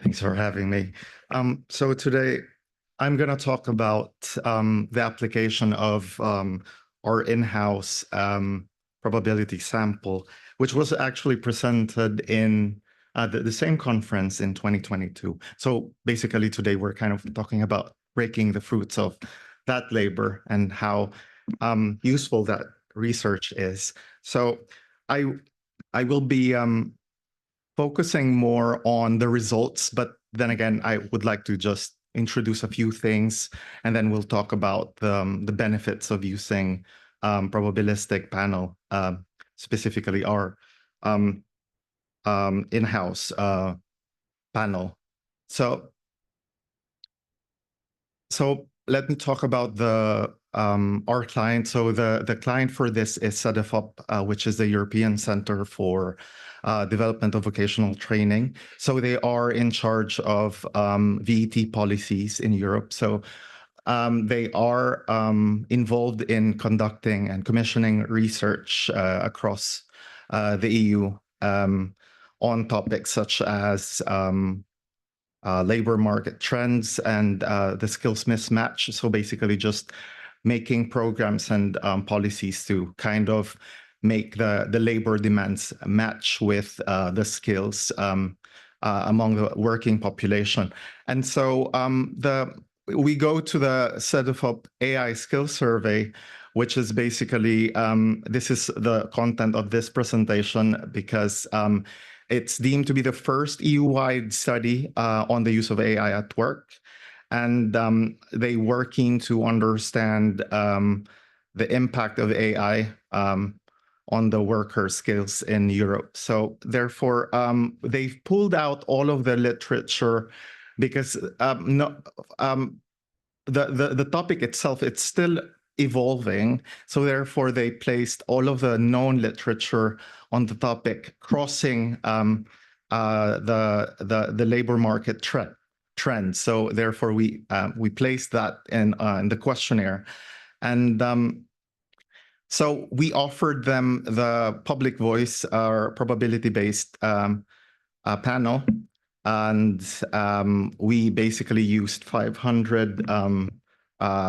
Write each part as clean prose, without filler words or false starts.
Thanks for having me. So today I'm going to talk about the application of our in-house probability sample, which was actually presented in the same conference in 2022. So basically today we're kind of talking about breaking the fruits of that labor and how useful that research is. So I will be focusing more on the results, but then again, I would like to just introduce a few things, and then we'll talk about the benefits of using probabilistic panel, specifically our in-house panel. So let me talk about the our client. So the client for this is CEDEFOP, which is the European Center for Development of Vocational Training. So they are in charge of VET policies in Europe. So they are involved in conducting and commissioning research across the EU on topics such as labor market trends and the skills mismatch. So basically just making programs and policies to kind of make the labor demands match with the skills among the working population. And so we go to the CEDEFOP AI Skills Survey, which is basically, this is the content of this presentation because it's deemed to be the first EU-wide study on the use of AI at work. And they were keen to understand the impact of AI on the worker skills in Europe. So therefore, they've pulled out all of the literature because the topic itself, it's still evolving. So therefore, they placed all of the known literature on the topic, crossing the labor market trend. So therefore, we placed that in the questionnaire, and so we offered them the public voice or probability-based panel, and we basically used 500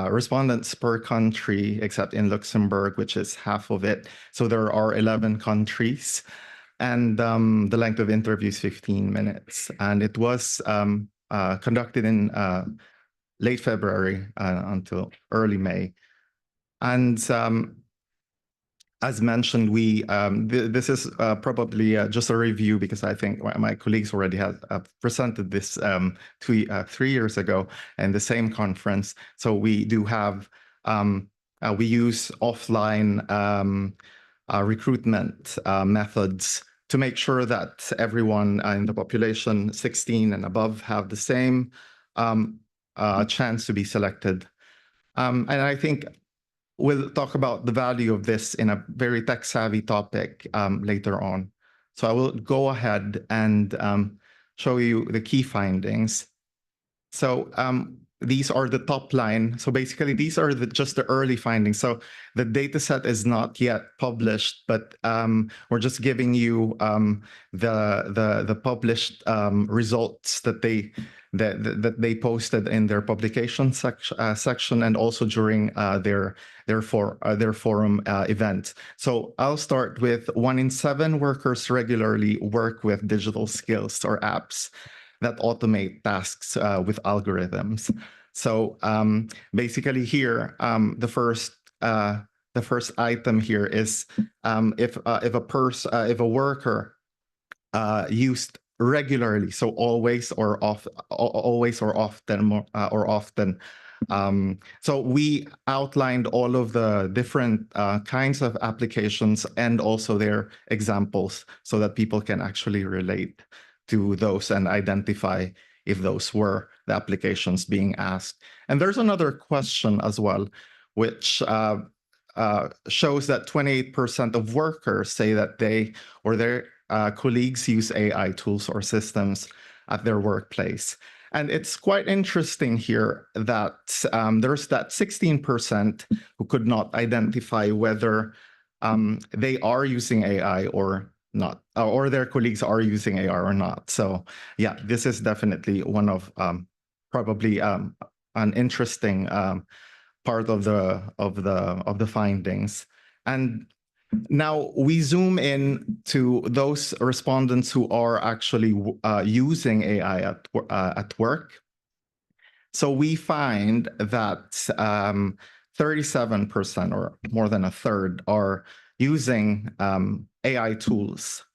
respondents per country, except in Luxembourg, which is half of it. So there are 11 countries, and the length of interview is 15 minutes. And it was conducted in late February until early May. And as mentioned, this is probably just a review because I think my colleagues already have presented this 3 years ago in the same conference. So we do have, we use offline recruitment methods to make sure that everyone in the population 16 and above have the same chance to be selected. And I think we'll talk about the value of this in a very tech-savvy topic later on. So I will go ahead and show you the key findings. So these are the top line. So basically, these are just the early findings. So the data set is not yet published, but we're just giving you the published results that they posted in their publication section and also during their forum event. So I'll start with 1 in 7 workers regularly work with digital skills or apps that automate tasks with algorithms. So basically here, the first item here is if a worker used regularly, so always or often. So we outlined all of the different kinds of applications and also their examples so that people can actually relate to those and identify if those were the applications being asked. And there's another question as well, which shows that 28% of workers say that they or their colleagues use AI tools or systems at their workplace. And it's quite interesting here that there's that 16% who could not identify whether they are using AI or not, or their colleagues are using AI or not. So yeah, this is definitely one of probably an interesting part of the findings. And now we zoom in to those respondents who are actually using AI at work. So we find that 37% or more than a third are using AI tools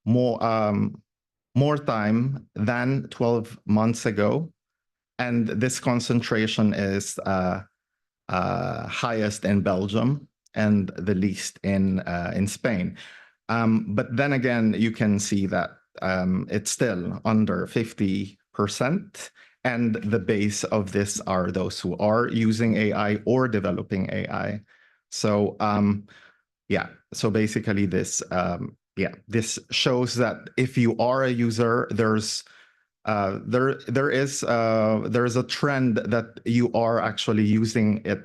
more time than 12 months ago. And this concentration is highest in Belgium and the least in Spain. But then again, you can see that it's still under 50%. And the base of this are those who are using AI or developing AI. So yeah, so basically this this shows that if you are a user, there is a trend that you are actually using it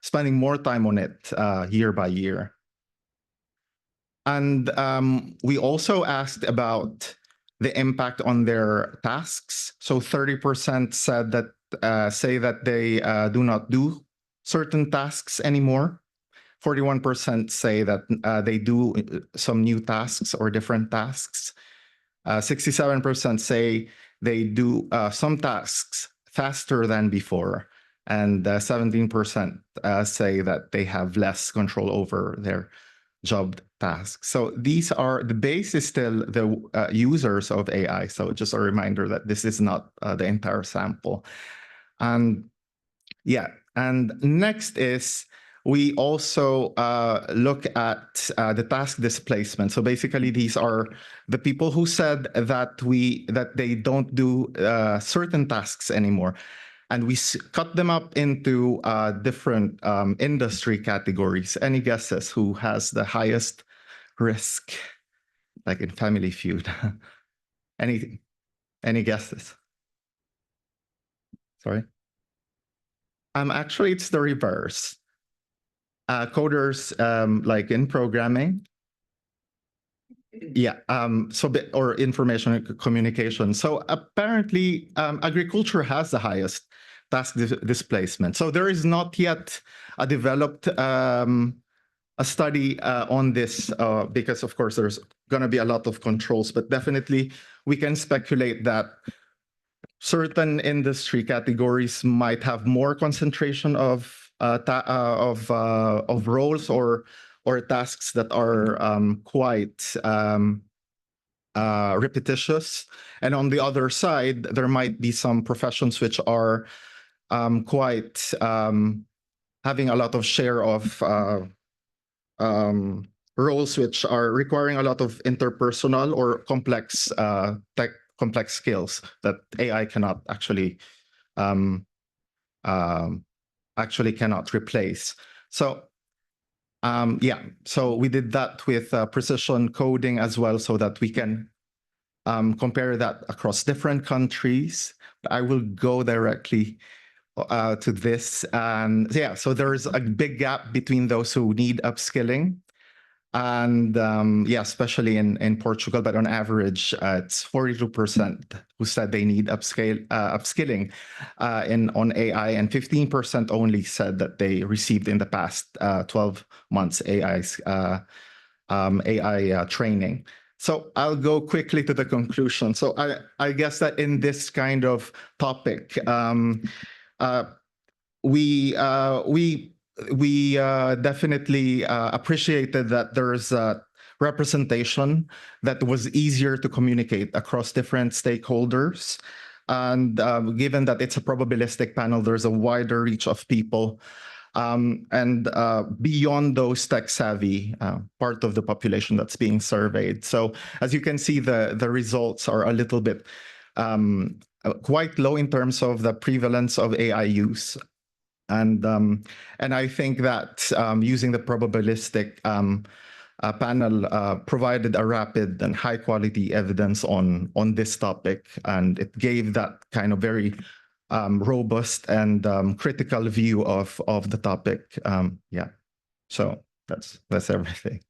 spending more time on it year by year. And we also asked about the impact on their tasks. So 30% said that say that they do not do certain tasks anymore. 41% say that they do some new tasks or different tasks. 67% say they do some tasks faster than before, and 17% say that they have less control over their job tasks. So these are, the base is still the users of AI. So just a reminder that this is not the entire sample. And yeah, and next is we also look at the task displacement. So basically, these are the people who said that they don't do certain tasks anymore, and we cut them up into different industry categories. Any guesses who has the highest risk, like in Family Feud? Any guesses? Sorry. Actually, it's the reverse. Coders, like in programming. Yeah, or information communication. So apparently, agriculture has the highest task displacement. So there is not yet a developed a study on this because, of course, there's going to be a lot of controls. But definitely, we can speculate that certain industry categories might have more concentration of roles or tasks that are quite repetitious, and on the other side, there might be some professions which are quite having a lot of share of roles which are requiring a lot of interpersonal or complex skills that AI cannot actually cannot replace. So yeah, so we did that with precision coding as well, so that we can compare that across different countries. I will go directly to this. And yeah, so there's a big gap between those who need upskilling and yeah, especially in Portugal, but on average, it's 42% who said they need upskilling on AI, and 15% only said that they received in the past 12 months AI training. So I'll go quickly to the conclusion. So I guess that in this kind of topic, we definitely appreciated that there's a representation that was easier to communicate across different stakeholders. And given that it's a probabilistic panel, there's a wider reach of people. And beyond those tech-savvy part of the population that's being surveyed. So as you can see, the results are a little bit quite low in terms of the prevalence of AI use. And I think that using the probabilistic panel provided a rapid and high quality evidence on this topic, and it gave that kind of very robust and critical view of the topic. Yeah, so That's everything.